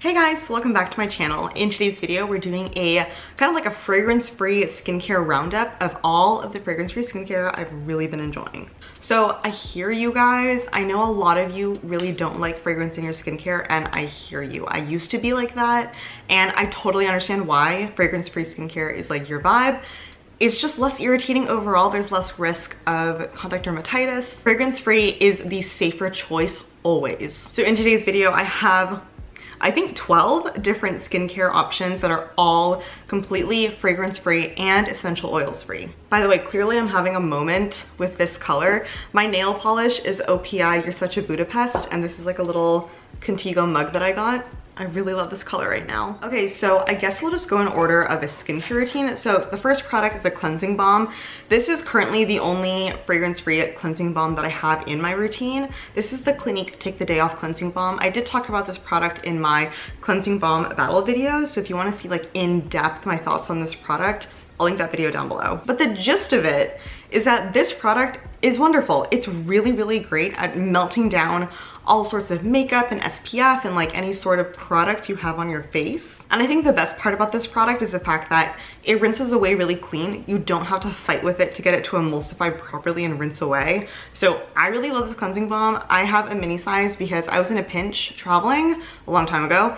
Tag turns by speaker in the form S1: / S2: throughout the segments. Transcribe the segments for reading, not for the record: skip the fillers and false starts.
S1: Hey guys, welcome back to my channel. In today's video, we're doing a kind of like a fragrance-free skincare roundup of all of the fragrance-free skincare I've really been enjoying. So I hear you guys. I know a lot of you really don't like fragrance in your skincare, and I hear you. I used to be like that, and I totally understand why fragrance-free skincare is like your vibe. It's just less irritating overall. There's less risk of contact dermatitis. Fragrance-free is the safer choice always. So in today's video, I have I think 12 different skincare options that are all completely fragrance-free and essential oils-free. By the way, clearly I'm having a moment with this color. My nail polish is OPI You're Such a Budapest, and this is like a little Contigo mug that I got. I really love this color right now. Okay, so I guess we'll just go in order of a skincare routine. So the first product is a cleansing balm. This is currently the only fragrance-free cleansing balm that I have in my routine. This is the Clinique Take the Day Off Cleansing Balm. I did talk about this product in my cleansing balm battle video. So if you wanna see like in depth my thoughts on this product, I'll link that video down below. But the gist of it is that this product is wonderful. It's really, really great at melting down all sorts of makeup and SPF and like any sort of product you have on your face. And I think the best part about this product is the fact that it rinses away really clean. You don't have to fight with it to get it to emulsify properly and rinse away. So I really love this cleansing balm. I have a mini size because I was in a pinch traveling a long time ago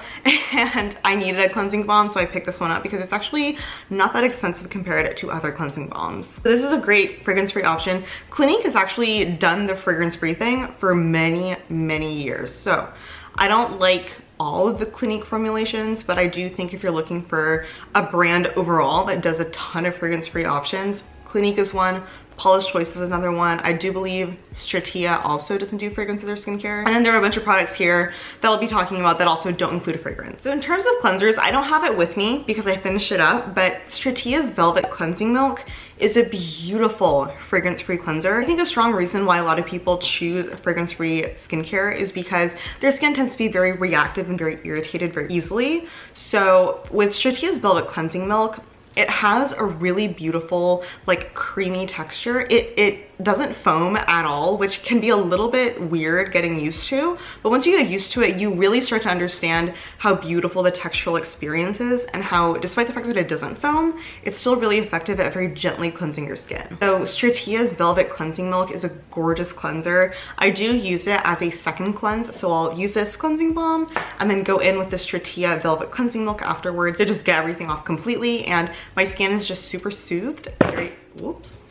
S1: and I needed a cleansing balm, so I picked this one up because it's actually not that expensive compared to other cleansing balms. So this is a great fragrance-free option. Clinique has actually done the fragrance-free thing for many years. So I don't like all of the Clinique formulations, but I do think if you're looking for a brand overall that does a ton of fragrance-free options, Clinique is one. Paula's Choice is another one. I do believe Stratia also doesn't do fragrance in their skincare. And then there are a bunch of products here that I'll be talking about that also don't include a fragrance. So in terms of cleansers, I don't have it with me because I finished it up, but Stratia's Velvet Cleansing Milk is a beautiful fragrance-free cleanser. I think a strong reason why a lot of people choose fragrance-free skincare is because their skin tends to be very reactive and very irritated very easily. So with Stratia's Velvet Cleansing Milk, it has a really beautiful, like creamy texture. It doesn't foam at all, which can be a little bit weird getting used to. But once you get used to it, you really start to understand how beautiful the textural experience is and how, despite the fact that it doesn't foam, it's still really effective at very gently cleansing your skin. So Stratia's Velvet Cleansing Milk is a gorgeous cleanser. I do use it as a second cleanse. So I'll use this cleansing balm and then go in with the Stratia Velvet Cleansing Milk afterwards to just get everything off completely. And my skin is just super soothed.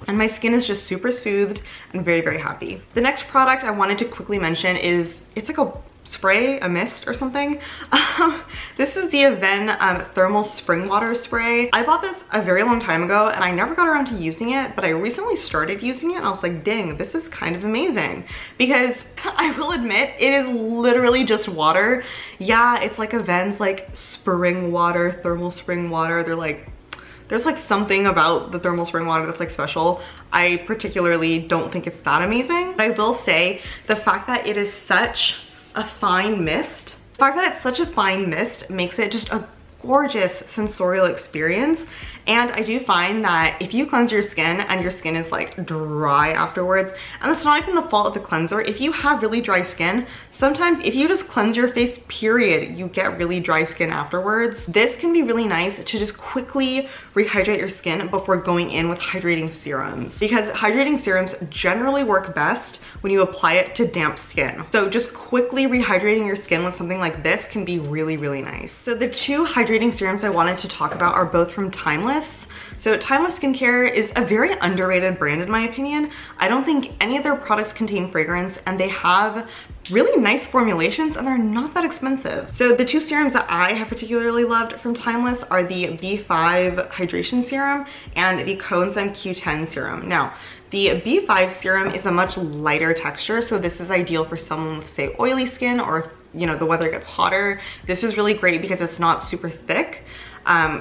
S1: And my skin is just super soothed and very happy. The next product I wanted to quickly mention is, it's like a spray, a mist or something. This is the Aveeno Thermal Spring Water Spray. I bought this a very long time ago and I never got around to using it, but I recently started using it and I was like, dang, this is kind of amazing. Because I will admit, it is literally just water. Yeah, it's like Aveen's like spring water, thermal spring water. There's like something about the thermal spring water that's like special. I particularly don't think it's that amazing. But I will say the fact that it is such a fine mist, makes it just a gorgeous sensorial experience. And I do find that if you cleanse your skin and your skin is like dry afterwards, and that's not even the fault of the cleanser, if you have really dry skin, sometimes if you just cleanse your face, period, you get really dry skin afterwards. This can be really nice to just quickly rehydrate your skin before going in with hydrating serums, because hydrating serums generally work best when you apply it to damp skin. So just quickly rehydrating your skin with something like this can be really nice. So the two hydrating serums I wanted to talk about are both from Timeless. So Timeless Skincare is a very underrated brand in my opinion. I don't think any of their products contain fragrance, and they have really nice formulations and they're not that expensive. So the two serums that I have particularly loved from Timeless are the B5 Hydration Serum and the Coenzyme Q10 Serum. Now, the B5 serum is a much lighter texture, so this is ideal for someone with, say, oily skin, or if, you know, the weather gets hotter. This is really great because it's not super thick.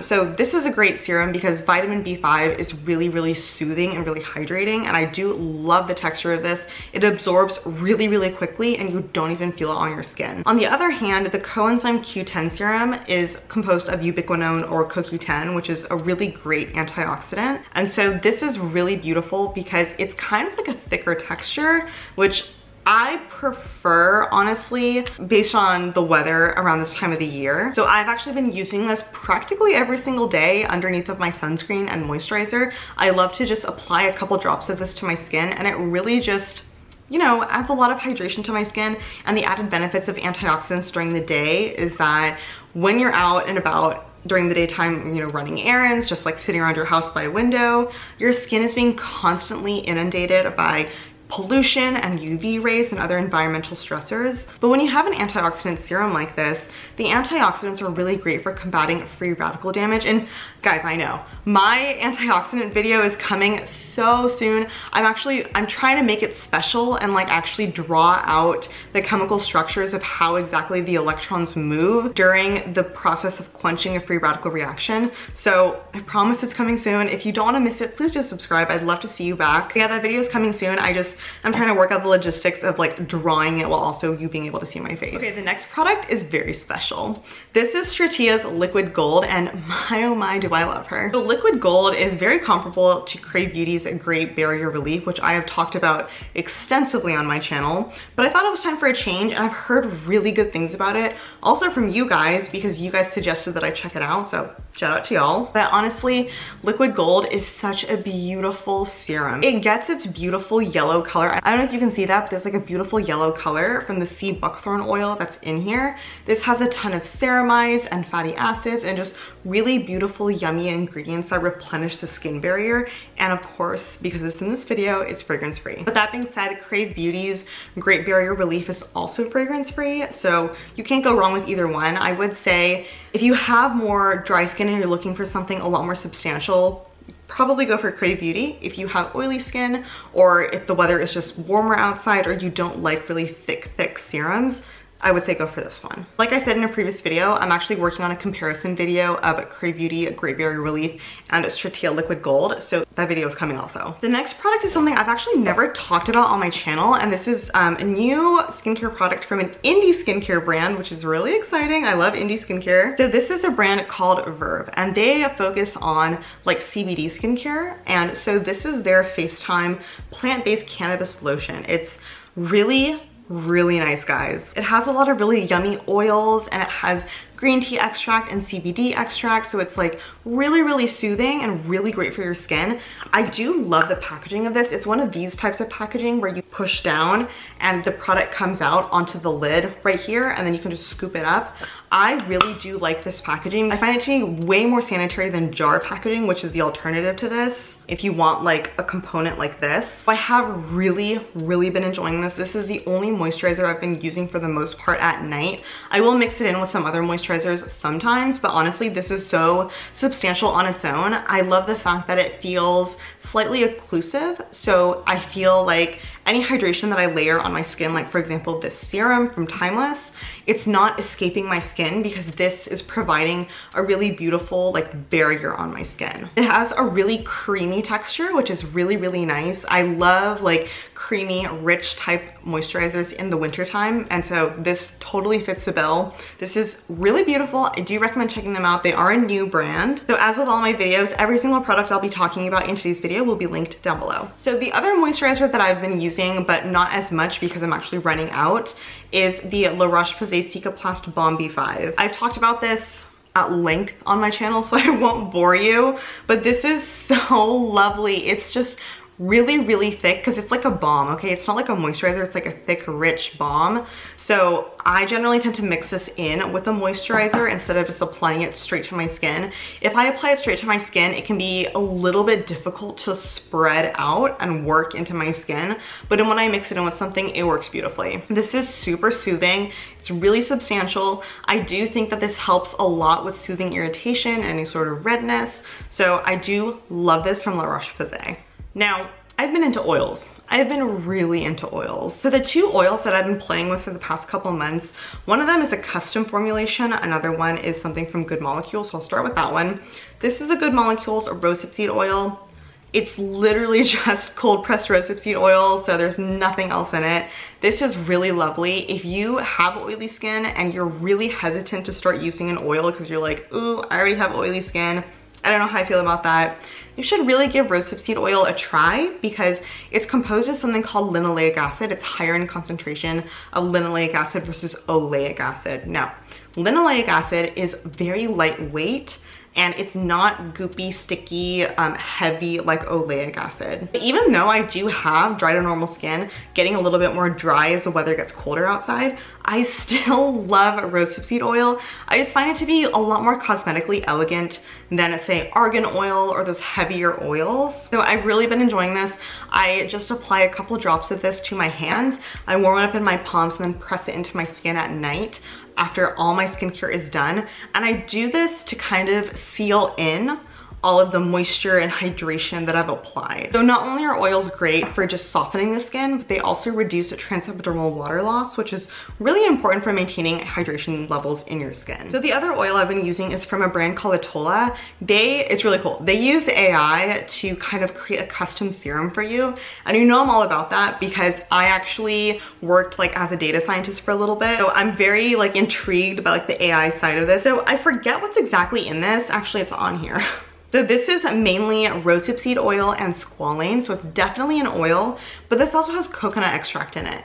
S1: So this is a great serum because vitamin B5 is really soothing and really hydrating, and I do love the texture of this. It absorbs really quickly and you don't even feel it on your skin. On the other hand, the Coenzyme Q10 serum is composed of ubiquinone or CoQ10, which is a really great antioxidant. And so this is really beautiful because it's kind of like a thicker texture, which I prefer, honestly, based on the weather around this time of the year. So I've actually been using this practically every single day underneath of my sunscreen and moisturizer. I love to just apply a couple drops of this to my skin, and it really just, you know, adds a lot of hydration to my skin. And the added benefits of antioxidants during the day is that when you're out and about during the daytime, you know, running errands, just like sitting around your house by a window, your skin is being constantly inundated by pollution and UV rays and other environmental stressors. But when you have an antioxidant serum like this, the antioxidants are really great for combating free radical damage. And guys, I know my antioxidant video is coming so soon. I'm trying to make it special and like actually draw out the chemical structures of how exactly the electrons move during the process of quenching a free radical reaction. So I promise it's coming soon. If you don't want to miss it, please just subscribe. I'd love to see you back. Yeah, that video is coming soon. I'm trying to work out the logistics of like drawing it while also you being able to see my face. Okay, the next product is very special. This is Stratia's Liquid Gold, and my oh my do I love her. The Liquid Gold is very comparable to Crave Beauty's Great Barrier Relief, which I have talked about extensively on my channel, but I thought it was time for a change, and I've heard really good things about it. Also from you guys, because you guys suggested that I check it out, so shout out to y'all. But honestly, Liquid Gold is such a beautiful serum. It gets its beautiful yellow color. I don't know if you can see that, but there's like a beautiful yellow color from the sea buckthorn oil that's in here. This has a ton of ceramides and fatty acids and just really beautiful, yummy ingredients that replenish the skin barrier. And of course, because it's in this video, it's fragrance free. But that being said, Crave Beauty's Great Barrier Relief is also fragrance free, so you can't go wrong with either one. I would say if you have more dry skin and you're looking for something a lot more substantial, probably go for Crave Beauty. If you have oily skin, or if the weather is just warmer outside, or you don't like really thick serums, I would say go for this one. Like I said in a previous video, I'm actually working on a comparison video of Crave Beauty Great Barrier Relief and Stratia Liquid Gold, so that video is coming also. The next product is something I've actually never talked about on my channel, and this is a new skincare product from an indie skincare brand, which is really exciting. I love indie skincare. So this is a brand called Verve, and they focus on like CBD skincare, and so this is their Facetime plant-based cannabis lotion. It's really nice, guys. It has a lot of really yummy oils, and it has green tea extract and CBD extract, so it's like really soothing and really great for your skin. I do love the packaging of this. It's one of these types of packaging where you push down and the product comes out onto the lid right here, and then you can just scoop it up. I really do like this packaging. I find it to be way more sanitary than jar packaging, which is the alternative to this if you want like a component like this. So I have really been enjoying this. This is the only moisturizer I've been using for the most part at night. I will mix it in with some other moisturizers sometimes, but honestly, this is so substantial on its own. I love the fact that it feels slightly occlusive, so I feel like any hydration that I layer on my skin, like for example this serum from Timeless, it's not escaping my skin because this is providing a really beautiful like barrier on my skin. It has a really creamy texture, which is really nice. I love like creamy, rich type moisturizers in the winter time, and so this totally fits the bill. This is really beautiful. I do recommend checking them out. They are a new brand. So as with all my videos, every single product I'll be talking about in today's video will be linked down below. So the other moisturizer that I've been using, but not as much because I'm actually running out, is the Roche-Posay Zika Plast Balm B5. I've talked about this at length on my channel, so I won't bore you, but this is so lovely. It's just really thick because it's like a balm, okay? It's not like a moisturizer, it's like a thick, rich balm. So I generally tend to mix this in with a moisturizer instead of just applying it straight to my skin. If I apply it straight to my skin, it can be a little bit difficult to spread out and work into my skin, but then when I mix it in with something, it works beautifully. This is super soothing. It's really substantial. I do think that this helps a lot with soothing irritation, any sort of redness. So I do love this from La Roche-Posay. Now, I've been into oils. I've been really into oils. So the two oils that I've been playing with for the past couple months, one of them is a custom formulation, another one is something from Good Molecules, so I'll start with that one. This is a Good Molecules Rosehip Seed Oil. It's literally just cold pressed rosehip seed oil, so there's nothing else in it. This is really lovely. If you have oily skin and you're really hesitant to start using an oil because you're like, ooh, I already have oily skin, I don't know how I feel about that. You should really give Rosehip Seed Oil a try because it's composed of something called linoleic acid. It's higher in concentration of linoleic acid versus oleic acid. Now, linoleic acid is very lightweight and it's not goopy, sticky, heavy like oleic acid. But even though I do have dry to normal skin, getting a little bit more dry as the weather gets colder outside, I still love Rosehip Seed Oil. I just find it to be a lot more cosmetically elegant than say argan oil or those heavier oils. So I've really been enjoying this. I just apply a couple drops of this to my hands. I warm it up in my palms and then press it into my skin at night after all my skincare is done. And I do this to kind of seal in all of the moisture and hydration that I've applied. So not only are oils great for just softening the skin, but they also reduce transepidermal water loss, which is really important for maintaining hydration levels in your skin. So the other oil I've been using is from a brand called Atola. It's really cool. They use AI to kind of create a custom serum for you. And you know I'm all about that because I actually worked like as a data scientist for a little bit. So I'm very like intrigued by like the AI side of this. So I forget what's exactly in this. Actually, it's on here. So this is mainly rosehip seed oil and squalane, so it's definitely an oil, but this also has coconut extract in it.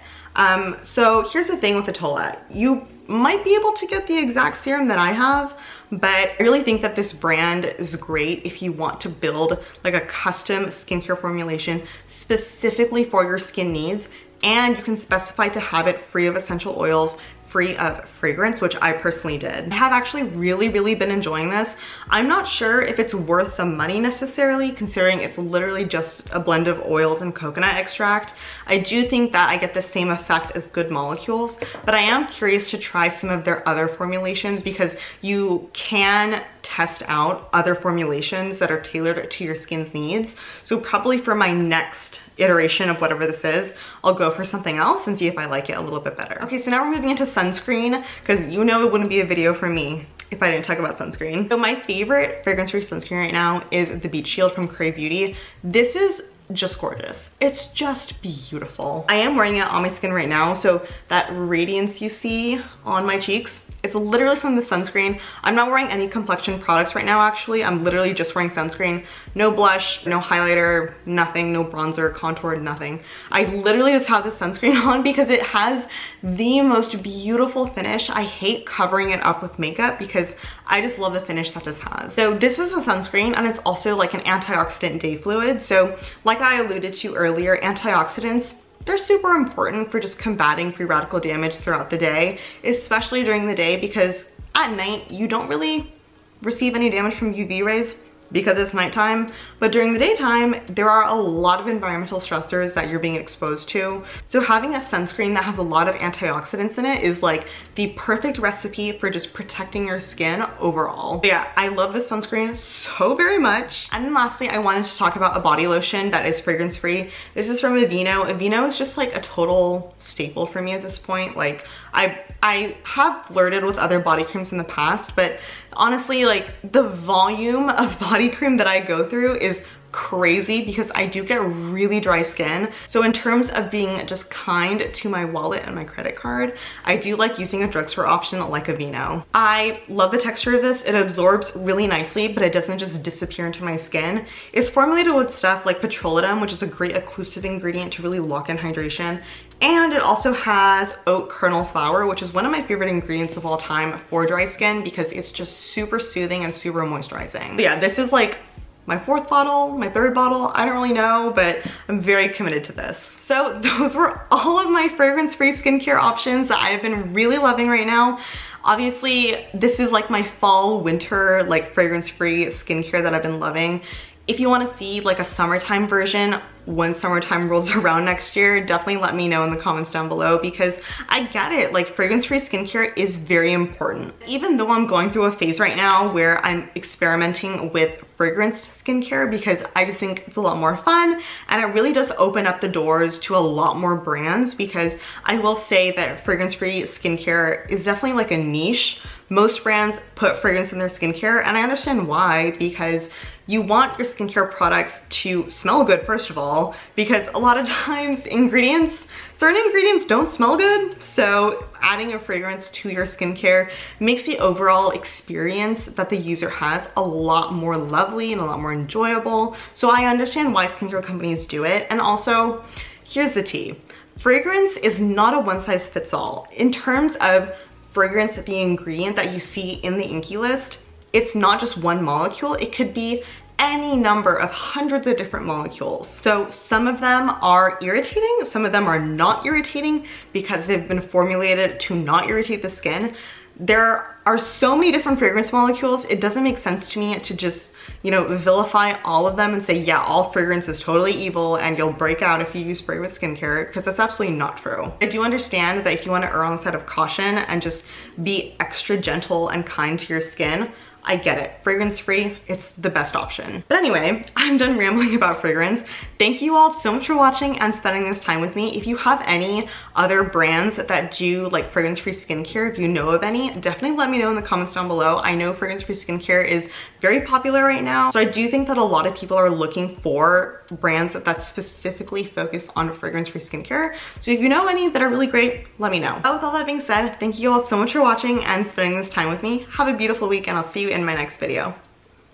S1: So here's the thing with Atola. You might be able to get the exact serum that I have, but I really think that this brand is great if you want to build like a custom skincare formulation specifically for your skin needs, and you can specify to have it free of essential oils, free of fragrance, which I personally did. I have actually really been enjoying this. I'm not sure if it's worth the money necessarily, considering it's literally just a blend of oils and coconut extract. I do think that I get the same effect as Good Molecules, but I am curious to try some of their other formulations because you can test out other formulations that are tailored to your skin's needs. So probably for my next iteration of whatever this is, I'll go for something else and see if I like it a little bit better. Okay, so now we're moving into sunscreen because you know it wouldn't be a video for me if I didn't talk about sunscreen. So my favorite fragrance-free sunscreen right now is the Beach Shield from Crave Beauty. This is just gorgeous. It's just beautiful. I am wearing it on my skin right now, so that radiance you see on my cheeks, it's literally from the sunscreen. I'm not wearing any complexion products right now, actually. I'm literally just wearing sunscreen. No blush, no highlighter, nothing, no bronzer, contour, nothing. I literally just have the sunscreen on because it has the most beautiful finish. I hate covering it up with makeup because I just love the finish that this has. So this is a sunscreen and it's also like an antioxidant day fluid. So like I alluded to earlier, antioxidants, they're super important for just combating free radical damage throughout the day, especially during the day because at night you don't really receive any damage from UV rays because it's nighttime, but during the daytime there are a lot of environmental stressors that you're being exposed to. So having a sunscreen that has a lot of antioxidants in it is like the perfect recipe for just protecting your skin overall. But yeah, I love this sunscreen so very much. And then lastly, I wanted to talk about a body lotion that is fragrance free. This is from Aveeno. Aveeno is just like a total staple for me at this point. Like I have flirted with other body creams in the past, but honestly, like the volume of body cream that I go through is crazy because I do get really dry skin. So in terms of being just kind to my wallet and my credit card, I do like using a drugstore option like Aveeno. I love the texture of this. It absorbs really nicely, but it doesn't just disappear into my skin. It's formulated with stuff like petroleum, which is a great occlusive ingredient to really lock in hydration. And it also has oat kernel flour, which is one of my favorite ingredients of all time for dry skin because it's just super soothing and super moisturizing. But yeah, this is like my fourth bottle, my third bottle, I don't really know, but I'm very committed to this. So those were all of my fragrance-free skincare options that I've been really loving right now. Obviously, this is like my fall, winter, like fragrance-free skincare that I've been loving. If you want to see like a summertime version when summertime rolls around next year, definitely let me know in the comments down below because I get it, like fragrance-free skincare is very important. Even though I'm going through a phase right now where I'm experimenting with fragranced skincare because I just think it's a lot more fun and it really does open up the doors to a lot more brands because I will say that fragrance-free skincare is definitely like a niche. Most brands put fragrance in their skincare and I understand why because you want your skincare products to smell good, first of all, because a lot of times certain ingredients don't smell good. So adding a fragrance to your skincare makes the overall experience that the user has a lot more lovely and a lot more enjoyable. So I understand why skincare companies do it. And also, here's the tea. Fragrance is not a one-size-fits-all. In terms of fragrance, the ingredient that you see in the INCI list, it's not just one molecule. It could be any number of hundreds of different molecules. So some of them are irritating, some of them are not irritating because they've been formulated to not irritate the skin. There are so many different fragrance molecules, it doesn't make sense to me to just, you know, vilify all of them and say, yeah, all fragrance is totally evil and you'll break out if you use fragrance skincare, because that's absolutely not true. I do understand that if you want to err on the side of caution and just be extra gentle and kind to your skin, I get it. Fragrance free, it's the best option. But anyway, I'm done rambling about fragrance. Thank you all so much for watching and spending this time with me. If you have any other brands that do like fragrance free skincare, if you know of any, definitely let me know in the comments down below. I know fragrance free skincare is very popular right now. So I do think that a lot of people are looking for brands that specifically focus on fragrance free skincare. So if you know any that are really great, let me know. But with all that being said, thank you all so much for watching and spending this time with me. Have a beautiful week and I'll see you in my next video.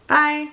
S1: Bye.